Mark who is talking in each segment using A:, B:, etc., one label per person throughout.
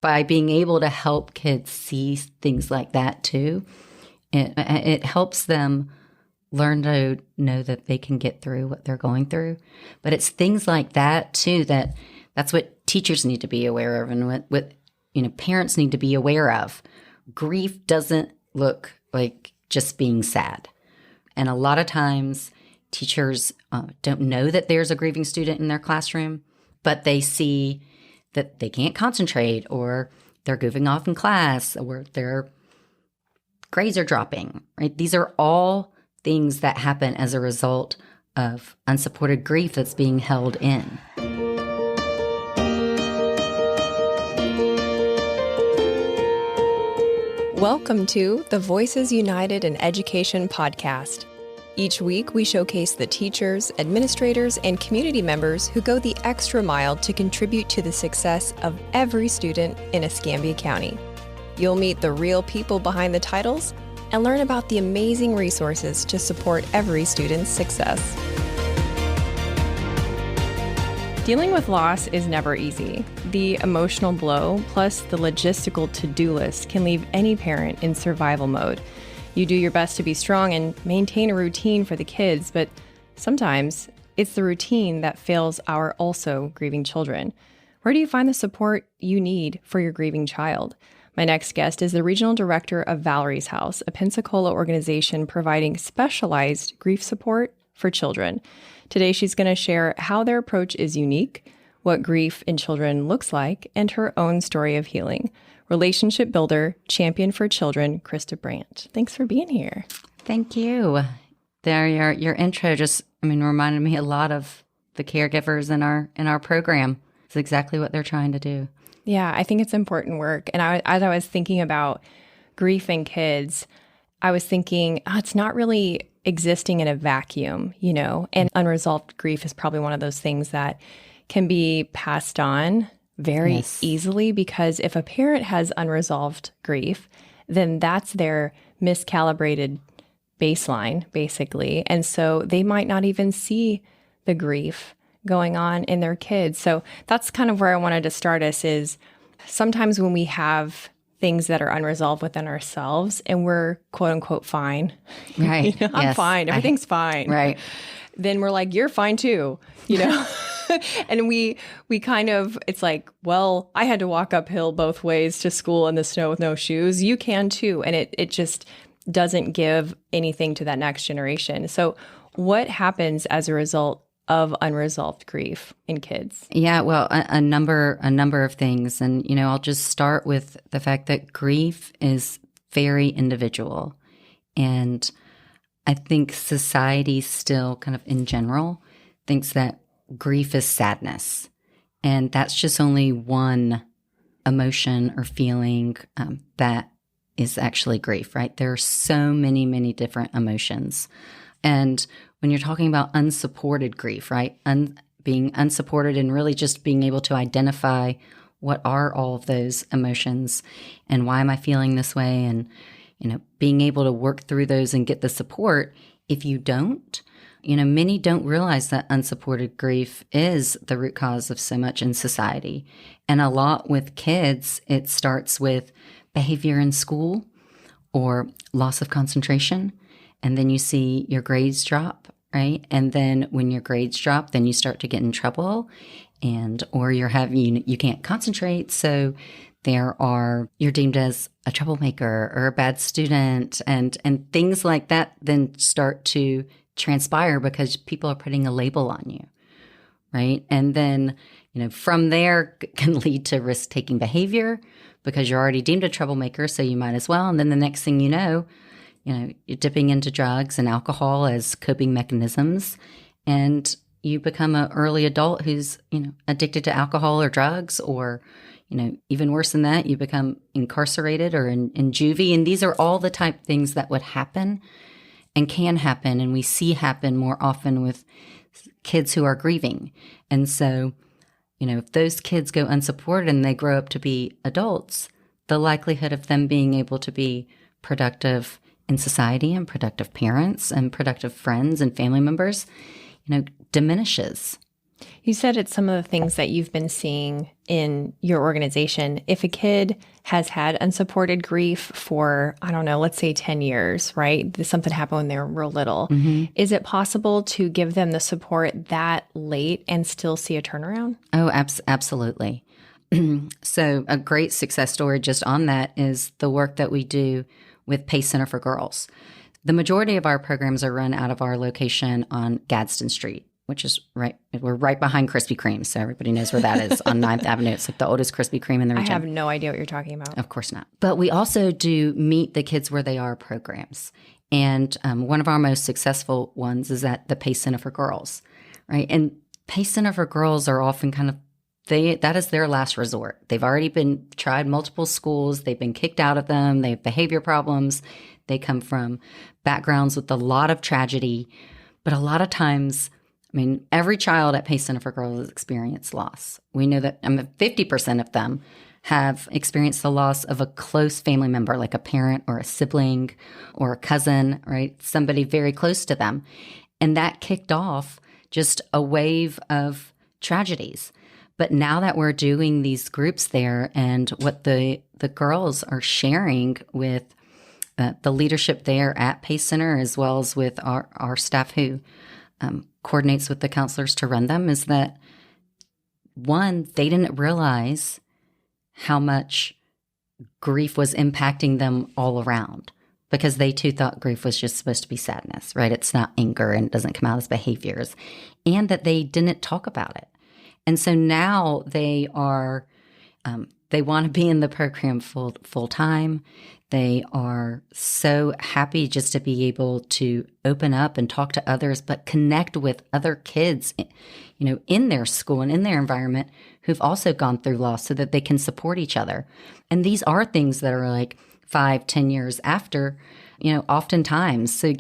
A: by being able to help kids see things like that too, it helps them learn to know that they can get through what they're going through. But it's things like that too, that's what teachers need to be aware of, and what parents need to be aware of. Grief doesn't look like just being sad. And a lot of times teachers don't know that there's a grieving student in their classroom, but they see that they can't concentrate, or they're goofing off in class, or their grades are dropping, right? These are all things that happen as a result of unsupported grief that's being held in.
B: Welcome to the Voices United in Education podcast. Each week, we showcase the teachers, administrators, and community members who go the extra mile to contribute to the success of every student in Escambia County. You'll meet the real people behind the titles and learn about the amazing resources to support every student's success. Dealing with loss is never easy. The emotional blow plus the logistical to-do list can leave any parent in survival mode. You do your best to be strong and maintain a routine for the kids, but sometimes it's the routine that fails our also grieving children. Where do you find the support you need for your grieving child? My next guest is the Regional Director of Valerie's House, a Pensacola organization providing specialized grief support for children. Today, she's going to share how their approach is unique, what grief in children looks like, and her own story of healing. Relationship builder, champion for children, Crista Brandt. Thanks for being here.
A: Thank you. Your intro just, reminded me a lot of the caregivers in our program. It's exactly what they're trying to do.
B: Yeah, I think it's important work. And as I was thinking about grief in kids, I was thinking, it's not really existing in a vacuum, and unresolved grief is probably one of those things that can be passed on very easily, because if a parent has unresolved grief, then that's their miscalibrated baseline, basically. And so they might not even see the grief going on in their kids. So that's kind of where I wanted to start us, is sometimes when we have things that are unresolved within ourselves and we're quote unquote fine,
A: right?
B: I'm fine, everything's fine,
A: right?
B: Then we're like, you're fine too, and we kind of, it's like, well, I had to walk uphill both ways to school in the snow with no shoes. You can too. And it just doesn't give anything to that next generation. So what happens as a result of unresolved grief in kids?
A: Yeah, well, a number of things. And, I'll just start with the fact that grief is very individual. And I think society still kind of in general thinks that grief is sadness. And that's just only one emotion or feeling that is actually grief, right? There are so many, many different emotions. And when you're talking about unsupported grief, right? Being unsupported and really just being able to identify what are all of those emotions and why am I feeling this way, and, being able to work through those and get the support. If you don't, many don't realize that unsupported grief is the root cause of so much in society. And a lot with kids, it starts with behavior in school or loss of concentration. And then you see your grades drop, right? And then when your grades drop, then you start to get in trouble, or you can't concentrate. So you're deemed as a troublemaker or a bad student, and things like that then start to transpire because people are putting a label on you, right? And then, from there can lead to risk-taking behavior because you're already deemed a troublemaker, so you might as well. And then the next thing you know, you're dipping into drugs and alcohol as coping mechanisms, and you become an early adult who's, addicted to alcohol or drugs, or, even worse than that, you become incarcerated or in juvie. And these are all the type of things that would happen and can happen, and we see happen more often with kids who are grieving. And so, if those kids go unsupported and they grow up to be adults, the likelihood of them being able to be productive in society and productive parents and productive friends and family members, diminishes.
B: You said it's some of the things that you've been seeing in your organization. If a kid has had unsupported grief for, I don't know, let's say 10 years, right? Something happened when they were real little. Is it possible to give them the support that late and still see a turnaround?
A: Oh, absolutely. So a great success story just on that is the work that we do with PACE Center for Girls. The majority of our programs are run out of our location on Gadsden Street, which is we're right behind Krispy Kreme. So everybody knows where that is on 9th Avenue. It's like the oldest Krispy Kreme in the region.
B: I have no idea what you're talking about.
A: Of course not. But we also do Meet the Kids Where They Are programs. And one of our most successful ones is at the PACE Center for Girls, right? And PACE Center for Girls are often that is their last resort. They've already been tried multiple schools. They've been kicked out of them. They have behavior problems. They come from backgrounds with a lot of tragedy. But a lot of times, every child at PACE Center for Girls has experienced loss. We know that 50% of them have experienced the loss of a close family member, like a parent or a sibling or a cousin, right? Somebody very close to them. And that kicked off just a wave of tragedies. But now that we're doing these groups there and what the girls are sharing with the leadership there at PACE Center, as well as with our staff who coordinates with the counselors to run them, is that, one, they didn't realize how much grief was impacting them all around, because they too thought grief was just supposed to be sadness, right? It's not anger and it doesn't come out as behaviors, and that they didn't talk about it. And so now they are, they want to be in the program full time. They are so happy just to be able to open up and talk to others, but connect with other kids, in their school and in their environment who've also gone through loss, so that they can support each other. And these are things that are like 5-10 years after, oftentimes. So,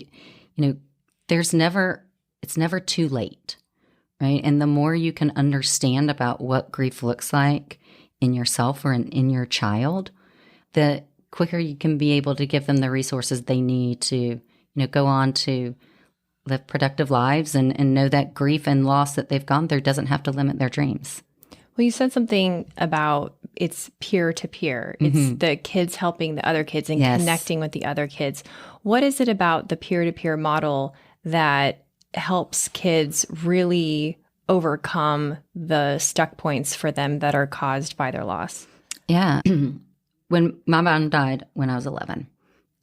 A: it's never too late, right? And the more you can understand about what grief looks like in yourself or in your child, the quicker you can be able to give them the resources they need to, go on to live productive lives and know that grief and loss that they've gone through doesn't have to limit their dreams.
B: Well, you said something about it's peer to peer. It's the kids helping the other kids and connecting with the other kids. What is it about the peer to peer model that helps kids really overcome the stuck points for them that are caused by their loss?
A: Yeah. When my mom died when I was 11,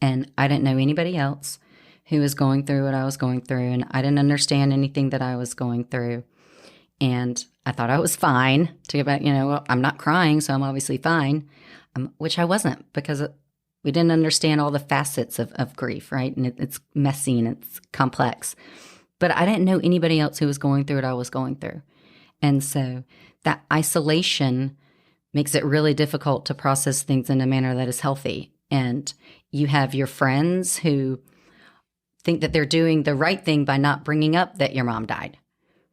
A: and I didn't know anybody else who was going through what I was going through, and I didn't understand anything that I was going through. And I thought I was fine to get back, I'm not crying, so I'm obviously fine, which I wasn't, because we didn't understand all the facets of grief, right? And it's messy and it's complex. But I didn't know anybody else who was going through what I was going through. And so that isolation makes it really difficult to process things in a manner that is healthy. And you have your friends who think that they're doing the right thing by not bringing up that your mom died,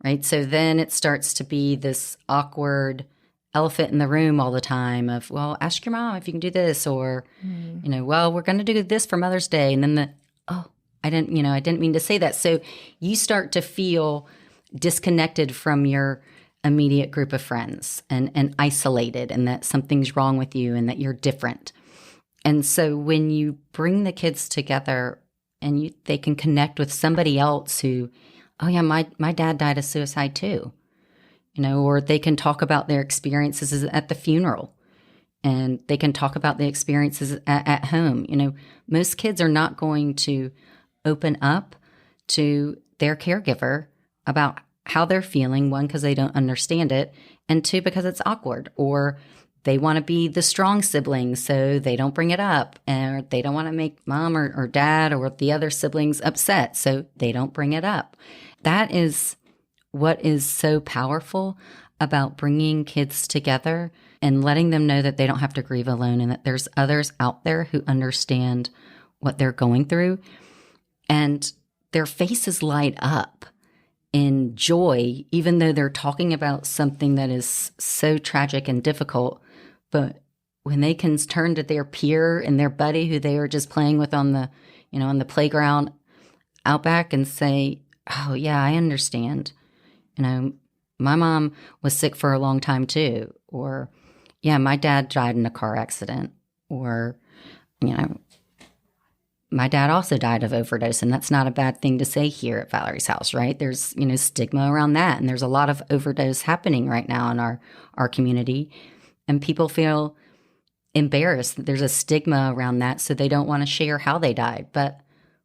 A: right? So then it starts to be this awkward elephant in the room all the time of, well, ask your mom if you can do this, or, well, we're going to do this for Mother's Day. And then I didn't mean to say that. So you start to feel disconnected from your immediate group of friends and isolated, and that something's wrong with you and that you're different. And so when you bring the kids together and they can connect with somebody else who, oh yeah, my dad died of suicide too, or they can talk about their experiences at the funeral, and they can talk about the experiences at home. Most kids are not going to open up to their caregiver about how they're feeling, one, because they don't understand it, and two, because it's awkward, or they want to be the strong sibling, so they don't bring it up, or they don't want to make mom or dad or the other siblings upset, so they don't bring it up. That is what is so powerful about bringing kids together and letting them know that they don't have to grieve alone, and that there's others out there who understand what they're going through, and their faces light up in joy, even though they're talking about something that is so tragic and difficult. But when they can turn to their peer and their buddy who they were just playing with on the playground out back and say, oh yeah, I understand. my mom was sick for a long time too. Or, yeah, my dad died in a car accident. Or, you know, my dad also died of overdose. And that's not a bad thing to say here at Valerie's house, right? There's, stigma around that. And there's a lot of overdose happening right now in our community. And people feel embarrassed. There's a stigma around that. So they don't want to share how they died. But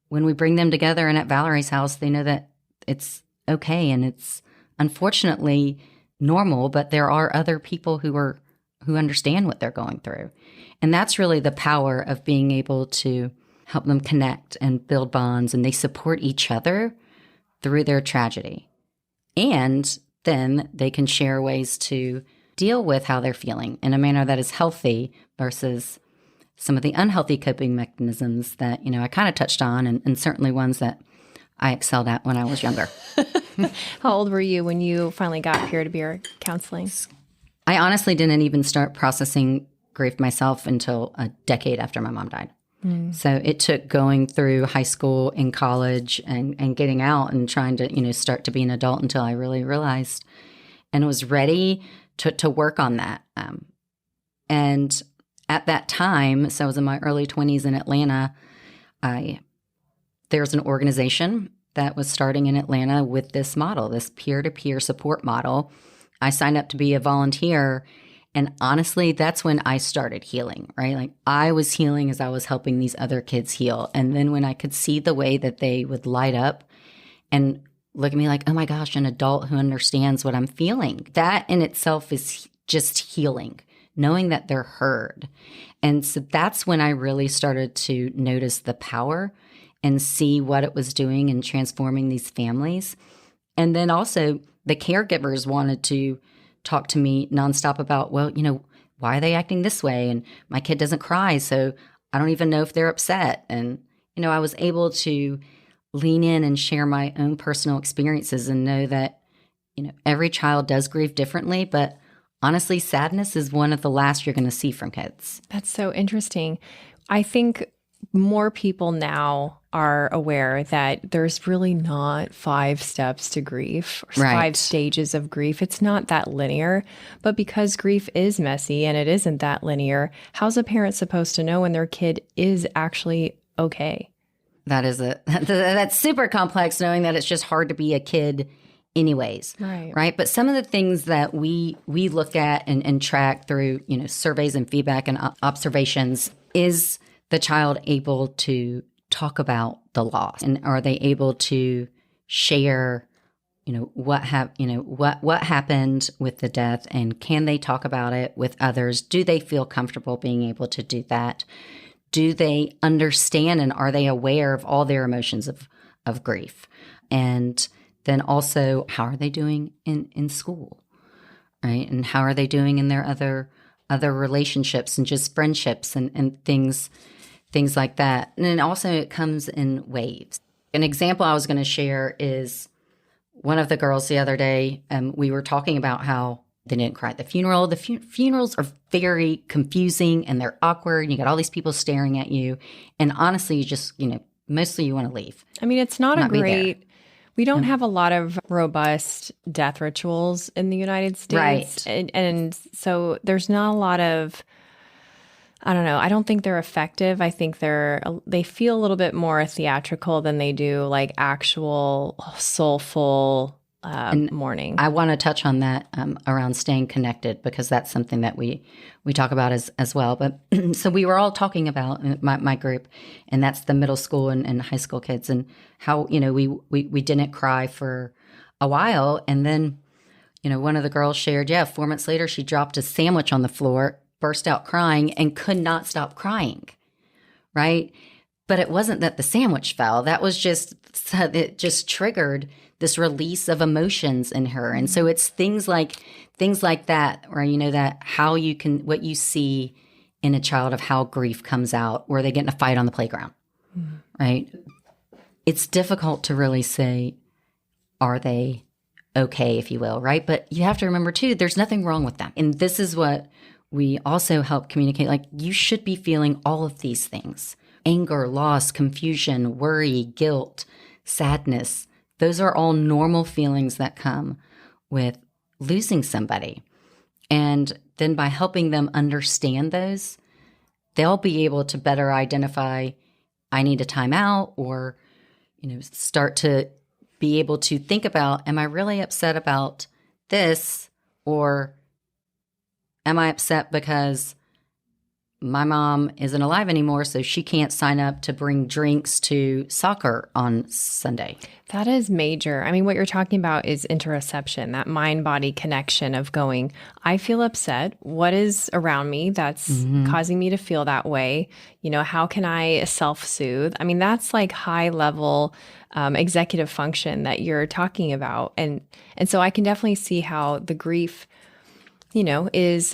A: when we bring them together and at Valerie's house, they know that it's okay. And it's unfortunately normal, but there are other people who understand what they're going through. And that's really the power of being able to help them connect and build bonds, and they support each other through their tragedy. And then they can share ways to deal with how they're feeling in a manner that is healthy versus some of the unhealthy coping mechanisms that, I kind of touched on, and certainly ones that I excelled at when I was younger.
B: How old were you when you finally got peer-to-peer counseling?
A: I honestly didn't even start processing grief myself until a decade after my mom died. So it took going through high school and college and getting out and trying to, start to be an adult until I really realized and was ready to work on that. And at that time, so I was in my early 20s in Atlanta, there's an organization that was starting in Atlanta with this model, this peer-to-peer support model. I signed up to be a volunteer. And honestly, that's when I started healing, right? Like I was healing as I was helping these other kids heal. And then when I could see the way that they would light up and look at me like, oh my gosh, an adult who understands what I'm feeling, that in itself is just healing, knowing that they're heard. And so that's when I really started to notice the power and see what it was doing in transforming these families. And then also the caregivers wanted to talk to me nonstop about, well, why are they acting this way? And my kid doesn't cry, so I don't even know if they're upset. And, I was able to lean in and share my own personal experiences and know that, every child does grieve differently, but honestly, sadness is one of the last you're going to see from kids.
B: That's so interesting. I think more people now are aware that there's really not 5 steps to grief or 5 stages of grief. It's not that linear. But because grief is messy and it isn't that linear, how's a parent supposed to know when their kid is actually okay?
A: That's super complex, knowing that it's just hard to be a kid anyways. Right. But some of the things that we look at and track through, surveys and feedback and observations, is the child able to talk about the loss, and are they able to share, what happened with the death, and can they talk about it with others? Do they feel comfortable being able to do that? Do they understand, and are they aware of all their emotions of grief? And then also, how are they doing in school, right? And how are they doing in their other relationships and just friendships and things like that. And then also it comes in waves. An example I was going to share is one of the girls the other day, we were talking about how they didn't cry at the funeral. The funerals are very confusing and they're awkward. And you got all these people staring at you. And honestly, you just, mostly you want to leave.
B: I mean, it's not a great... We don't have a lot of robust death rituals in the United States.
A: Right.
B: And so there's not a lot of... I don't know. I don't think they're effective. I think they feel a little bit more theatrical than they do like actual soulful mourning.
A: I want to touch on that around staying connected, because that's something that we talk about as well. But so we were all talking about my group, and that's the middle school and high school kids, and how we didn't cry for a while, and then one of the girls shared, 4 months later she dropped a sandwich on the floor, burst out crying, and could not stop crying, right? But it wasn't that the sandwich fell. That was it just triggered this release of emotions in her. And so it's things like that, or, that how you can, what you see in a child of how grief comes out, where they get in a fight on the playground, right? It's difficult to really say, are they okay, if you will, right? But you have to remember too, there's nothing wrong with them. And this is what we also help communicate, like you should be feeling all of these things: anger, loss, confusion, worry, guilt, sadness. Those are all normal feelings that come with losing somebody. And then by helping them understand those, they'll be able to better identify, I need a timeout, or, start to be able to think about, am I really upset about this? Or am I upset because my mom isn't alive anymore, so she can't sign up to bring drinks to soccer on Sunday?
B: That is major. I mean, what you're talking about is interoception, that mind-body connection of going, I feel upset. What is around me that's causing me to feel that way? How can I self-soothe? I mean, that's like high-level executive function that you're talking about. And so I can definitely see how the grief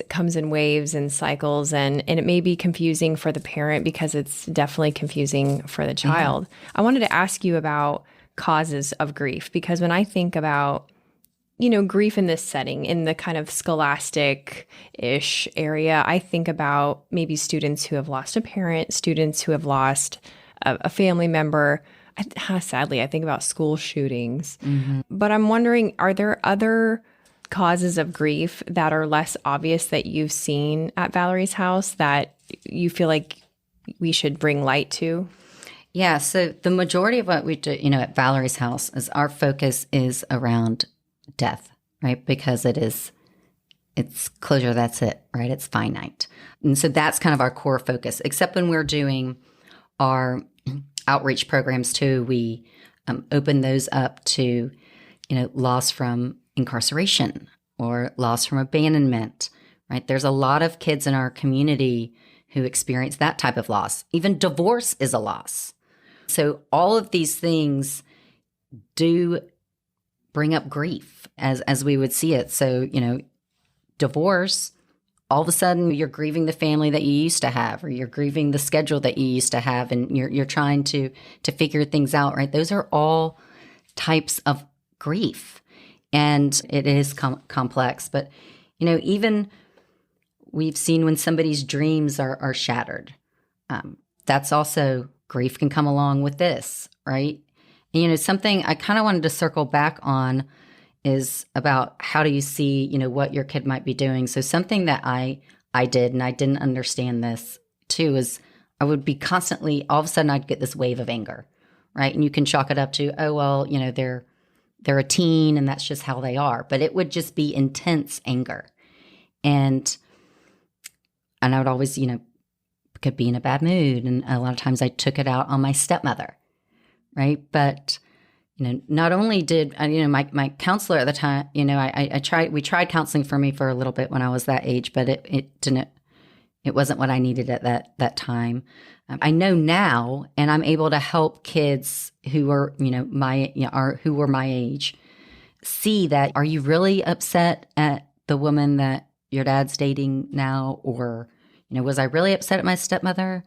B: comes in waves and cycles, and it may be confusing for the parent because it's definitely confusing for the child. Yeah. I wanted to ask you about causes of grief, because when I think about, grief in this setting, in the kind of scholastic-ish area, I think about maybe students who have lost a parent, students who have lost a family member. Sadly, I think about school shootings. But I'm wondering, are there other causes of grief that are less obvious that you've seen at Valerie's house that you feel like we should bring light to?
A: Yeah, so the majority of what we do, at Valerie's house is our focus is around death, right? Because it's closure, that's it, right? It's finite. And so that's kind of our core focus, except when we're doing our outreach programs too, we open those up to, loss from incarceration or loss from abandonment, right? There's a lot of kids in our community who experience that type of loss. Even divorce is a loss. So all of these things do bring up grief as we would see it. So, divorce, all of a sudden you're grieving the family that you used to have, or you're grieving the schedule that you used to have, and you're trying to figure things out, right? Those are all types of grief. And it is complex. But, even we've seen when somebody's dreams are shattered. That's also grief can come along with this, right? And, something I kind of wanted to circle back on is about how do you see, what your kid might be doing. So something that I did, and I didn't understand this too, is I would be constantly, all of a sudden I'd get this wave of anger, right? And you can chalk it up to, oh, well, they're a teen and that's just how they are. But it would just be intense anger. And I would always, could be in a bad mood. And a lot of times I took it out on my stepmother, right? But, not only did, my counselor at the time, we tried counseling for me for a little bit when I was that age, but it wasn't what I needed at that time. I know now, and I'm able to help kids who are, who were my age, see that, are you really upset at the woman that your dad's dating now? Or, was I really upset at my stepmother?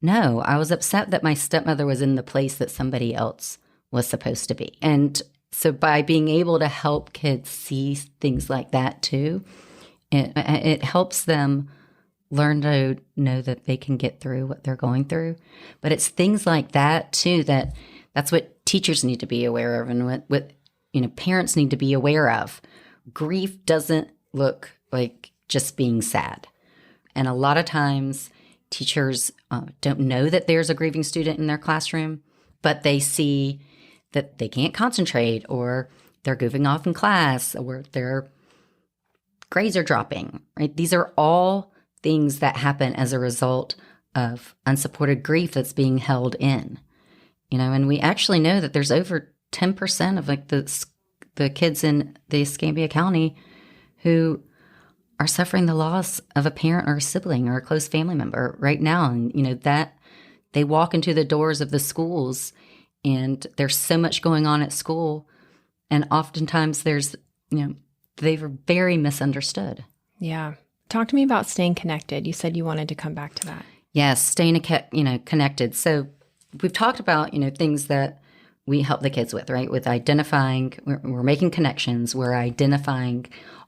A: No, I was upset that my stepmother was in the place that somebody else was supposed to be. And so by being able to help kids see things like that too, it helps them learn to know that they can get through what they're going through. But it's things like that too, that's what teachers need to be aware of, and what parents need to be aware of. Grief doesn't look like just being sad. And a lot of times teachers don't know that there's a grieving student in their classroom, but they see that they can't concentrate, or they're goofing off in class, or their grades are dropping, right? These are all things that happen as a result of unsupported grief that's being held in, and we actually know that there's over 10% of like the kids in the Escambia County who are suffering the loss of a parent or a sibling or a close family member right now. And, that they walk into the doors of the schools and there's so much going on at school. And oftentimes they were very misunderstood.
B: Yeah. Talk to me about staying connected. You said you wanted to come back to that.
A: Yes, staying connected. So we've talked about, things that we help the kids with, right? With identifying, we're making connections. We're identifying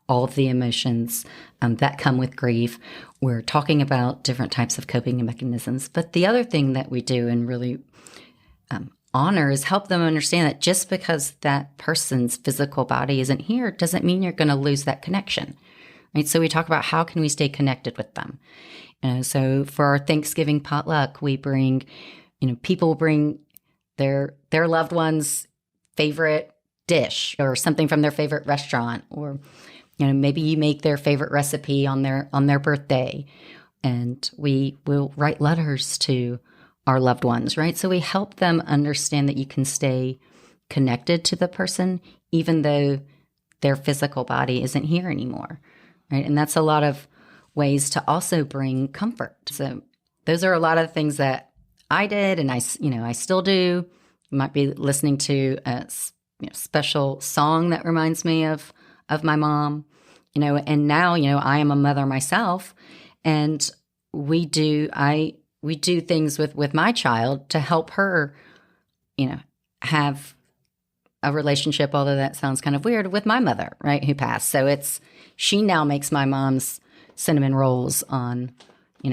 A: all of the emotions that come with grief. We're talking about different types of coping mechanisms. But the other thing that we do, and really honor is help them understand that just because that person's physical body isn't here doesn't mean you're going to lose that connection, right? So we talk about how can we stay connected with them. So for our Thanksgiving potluck, we bring, people bring their loved one's favorite dish or something from their favorite restaurant, or maybe you make their favorite recipe on their birthday, and we will write letters to our loved ones, right? So we help them understand that you can stay connected to the person even though their physical body isn't here anymore, right? And that's a lot of ways to also bring comfort. So those are a lot of things that I did, and I still do. You might be listening to a special song that reminds me of my mom, and now, I am a mother myself, and we do things with my child to help her, have a relationship, although that sounds kind of weird, with my mother, right, who passed. So she now makes my mom's cinnamon rolls on,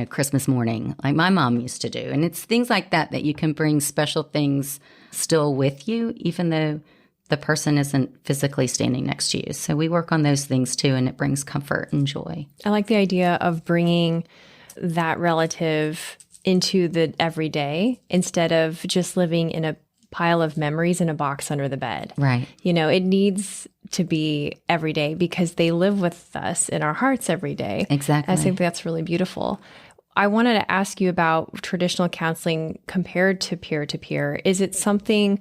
A: Christmas morning, like my mom used to do. And it's things like that you can bring special things still with you, even though the person isn't physically standing next to you. So we work on those things too, and it brings comfort and joy.
B: I like the idea of bringing that relative into the everyday instead of just living in a pile of memories in a box under the bed.
A: Right.
B: It needs to be every day because they live with us in our hearts every day.
A: Exactly.
B: I think that's really beautiful. I wanted to ask you about traditional counseling compared to peer-to-peer. Is it something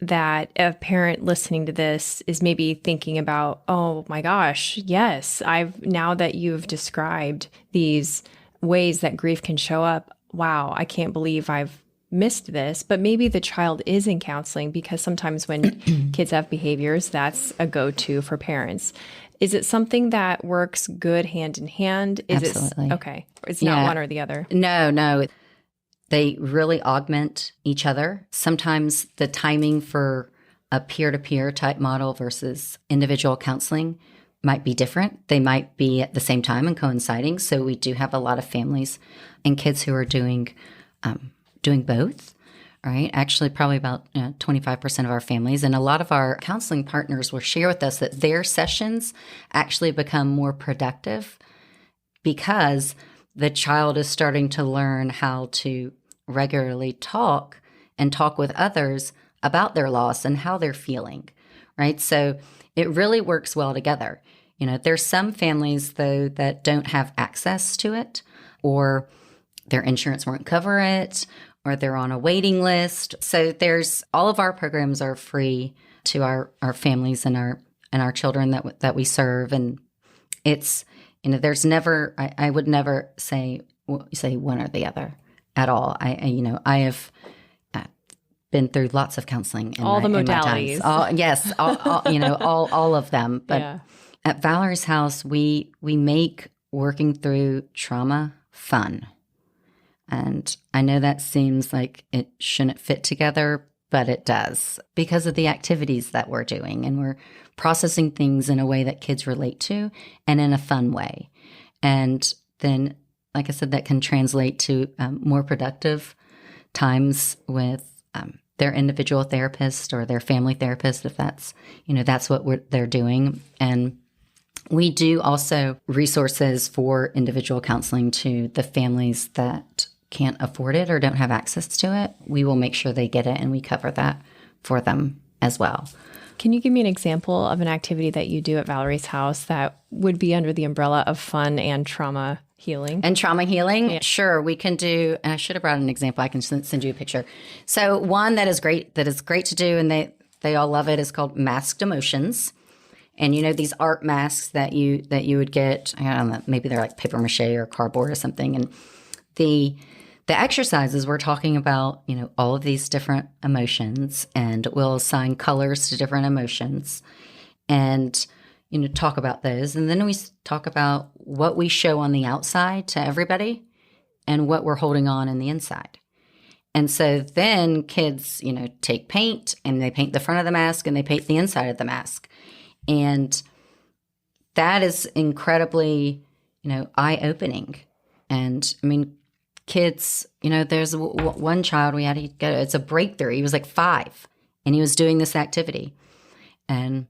B: that a parent listening to this is maybe thinking about, oh my gosh, yes, now that you've described these ways that grief can show up, wow, I can't believe I've missed this. But maybe the child is in counseling because sometimes when kids have behaviors, that's a go-to for parents. Is it something that works good hand in hand?
A: Absolutely.
B: Okay. It's not one or the other.
A: No. They really augment each other. Sometimes the timing for a peer-to-peer type model versus individual counseling might be different. They might be at the same time and coinciding. So we do have a lot of families and kids who are doing both, right? Actually, probably about 25% of our families. And a lot of our counseling partners will share with us that their sessions actually become more productive because the child is starting to learn how to regularly talk with others about their loss and how they're feeling, right? So it really works well together. There's some families, though, that don't have access to it, or their insurance won't cover it, or they're on a waiting list. So all of our programs are free to our families and our children that we serve. And it's, there's never, I would never say one or the other at all. I have been through lots of counseling in
B: all the
A: In
B: modalities.
A: all of them. But
B: yeah.
A: At Valerie's house, we make working through trauma fun. And I know that seems like it shouldn't fit together, but it does because of the activities that we're doing. And we're processing things in a way that kids relate to and in a fun way. And then, like I said, that can translate to more productive times with their individual therapist or their family therapist, if that's what they're doing. And we do also resources for individual counseling to the families that can't afford it or don't have access to it. We will make sure they get it, and we cover that for them as well.
B: Can you give me an example of an activity that you do at Valerie's house that would be under the umbrella of fun and trauma healing?
A: And trauma healing?
B: Yeah.
A: Sure. We can do, and I should have brought an example. I can send you a picture. So one that is great to do, and they all love it, is called masked emotions. And these art masks that you would get, I don't know, maybe they're like paper mache or cardboard or something. And the exercises, we're talking about, all of these different emotions, and we'll assign colors to different emotions and, talk about those. And then we talk about what we show on the outside to everybody and what we're holding on in the inside. And so then kids, take paint and they paint the front of the mask and they paint the inside of the mask. And that is incredibly, eye-opening. And kids, there's one child we had to go, it's a breakthrough. He was like 5 and he was doing this activity. And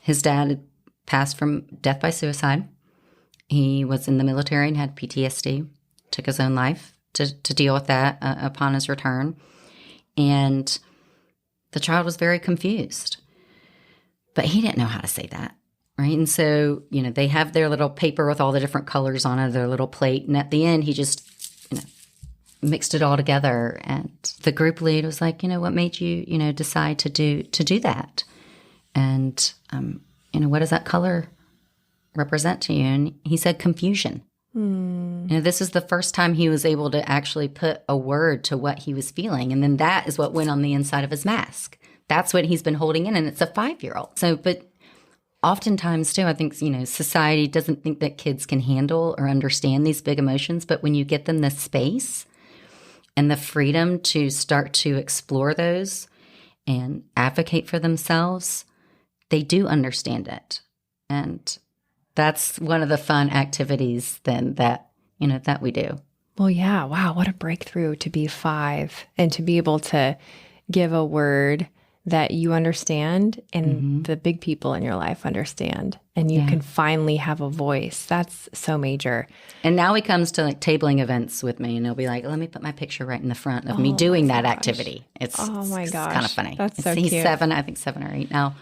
A: his dad had passed from death by suicide. He was in the military and had PTSD, took his own life to deal with that upon his return. And the child was very confused, but he didn't know how to say that, right? And so, they have their little paper with all the different colors on it, their little plate. And at the end, he just, mixed it all together. And the group lead was like, what made you, decide to do that? And, what does that color represent to you? And he said confusion. This is the first time he was able to actually put a word to what he was feeling. And then that is what went on the inside of his mask. That's what he's been holding in. And it's a 5-year-old. So, but oftentimes too, I think, society doesn't think that kids can handle or understand these big emotions. But when you get them the space and the freedom to start to explore those and advocate for themselves, they do understand it. And that's one of the fun activities then that we do.
B: Well, yeah. Wow. What a breakthrough to be 5 and to be able to give a word that you understand and the big people in your life understand. And you can finally have a voice. That's so major.
A: And now he comes to like tabling events with me and he'll be like, let me put my picture right in the front of me doing that activity. It's kind of funny.
B: That's so cute.
A: He's 7, I think 7 or 8 now.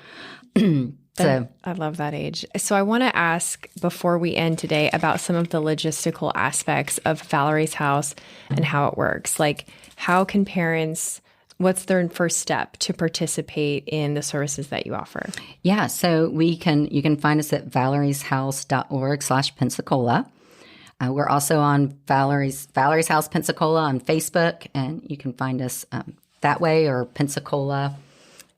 B: So I love that age. So I want to ask before we end today about some of the logistical aspects of Valerie's house and how it works. Like, how can parents, what's their first step to participate in the services that you offer?
A: Yeah, so you can find us at valerieshouse.org/Pensacola. We're also on Valerie's House Pensacola on Facebook, and you can find us that way, or Pensacola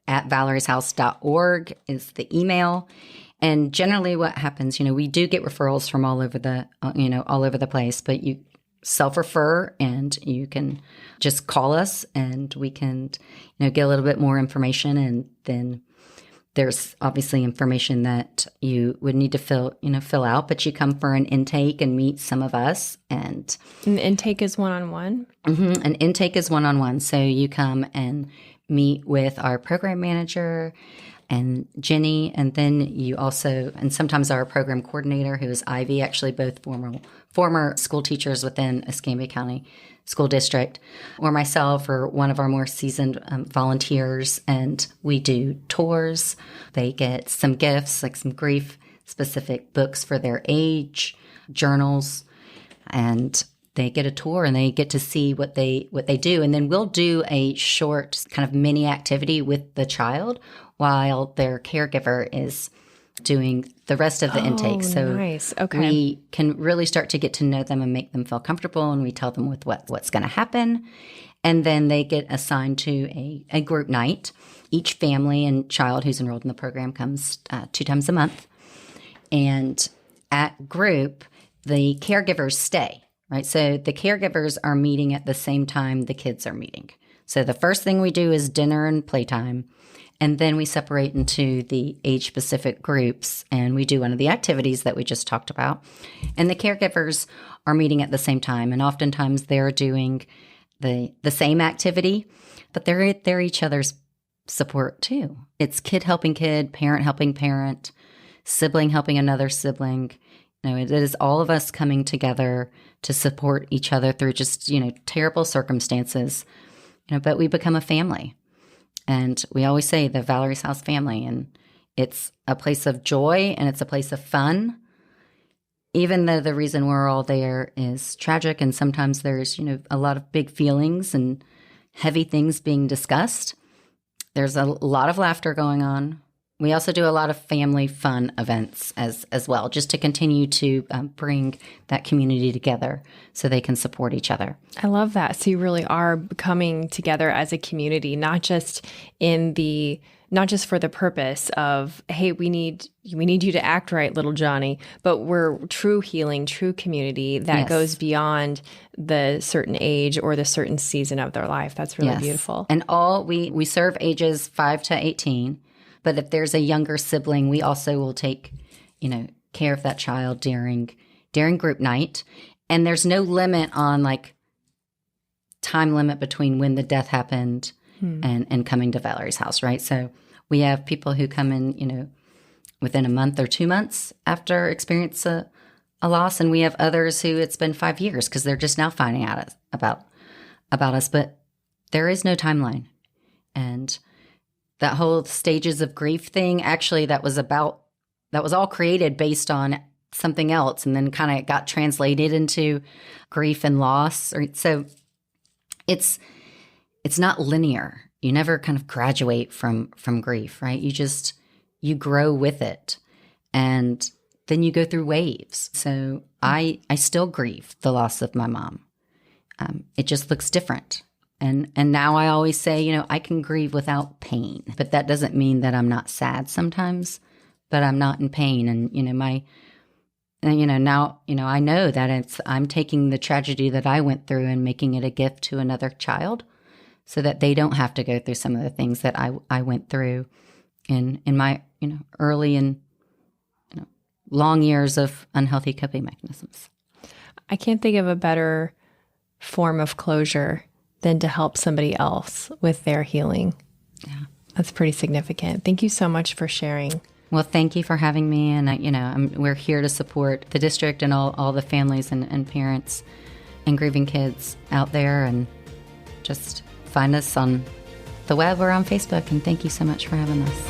A: at valerieshouse.org is the email. And generally what happens, we do get referrals from all over the place, but you self-refer and you can just call us and we can, get a little bit more information. And then there's obviously information that you would need to fill out, but you come for an intake and meet some of us. And
B: an intake is one-on-one?
A: An intake is one-on-one. So you come and meet with our program manager and Jenny, and then you also, and sometimes our program coordinator, who is Ivy, actually both former school teachers within Escambia County School District, or myself, or one of our more seasoned volunteers, and we do tours. They get some gifts, like some grief-specific books for their age, journals, and they get a tour and they get to see what they do. And then we'll do a short kind of mini activity with the child while their caregiver is doing the rest of the intake. So
B: nice. Okay.
A: We can really start to get to know them and make them feel comfortable, and we tell them with what's going to happen. And then they get assigned to a group night. Each family and child who's enrolled in the program comes 2 times a month. And at group, the caregivers stay. Right. So the caregivers are meeting at the same time the kids are meeting. So the first thing we do is dinner and playtime. And then we separate into the age-specific groups and we do one of the activities that we just talked about. And the caregivers are meeting at the same time. And oftentimes they're doing the same activity, but they're each other's support too. It's kid helping kid, parent helping parent, sibling helping another sibling. It is all of us coming together to support each other through just, terrible circumstances, but we become a family. And we always say the Valerie's House family, and it's a place of joy and it's a place of fun, even though the reason we're all there is tragic. And sometimes there's, a lot of big feelings and heavy things being discussed. There's a lot of laughter going on. We also do a lot of family fun events as well, just to continue to bring that community together so they can support each other.
B: I love that. So you really are coming together as a community, not just for the purpose of, hey, we need you to act right, little Johnny, but we're true healing, true community that goes beyond the certain age or the certain season of their life. That's really beautiful.
A: And we serve ages 5 to 18. But if there's a younger sibling, we also will take, care of that child during group night. And there's no limit on like time limit between when the death happened and coming to Valerie's house, right? So we have people who come in, within a month or 2 months after experience a loss, and we have others who it's been 5 years because they're just now finding out about us. But there is no timeline, and that whole stages of grief thing, actually, that was all created based on something else, and then kind of got translated into grief and loss. So it's not linear. You never kind of graduate from grief, right? You grow with it, and then you go through waves. So I still grieve the loss of my mom. It just looks different. And now I always say, I can grieve without pain, but that doesn't mean that I'm not sad sometimes, but I'm not in pain. And, now, I know that I'm taking the tragedy that I went through and making it a gift to another child so that they don't have to go through some of the things that I went through in my, early and, long years of unhealthy coping mechanisms.
B: I can't think of a better form of closure than to help somebody else with their healing.
A: Yeah.
B: That's pretty significant. Thank you so much for sharing.
A: Well, thank you for having me. And, we're here to support the district and all the families and parents and grieving kids out there. And just find us on the web or on Facebook. And thank you so much for having us.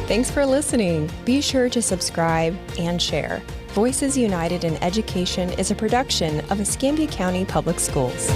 B: Thanks for listening. Be sure to subscribe and share. Voices United in Education is a production of Escambia County Public Schools.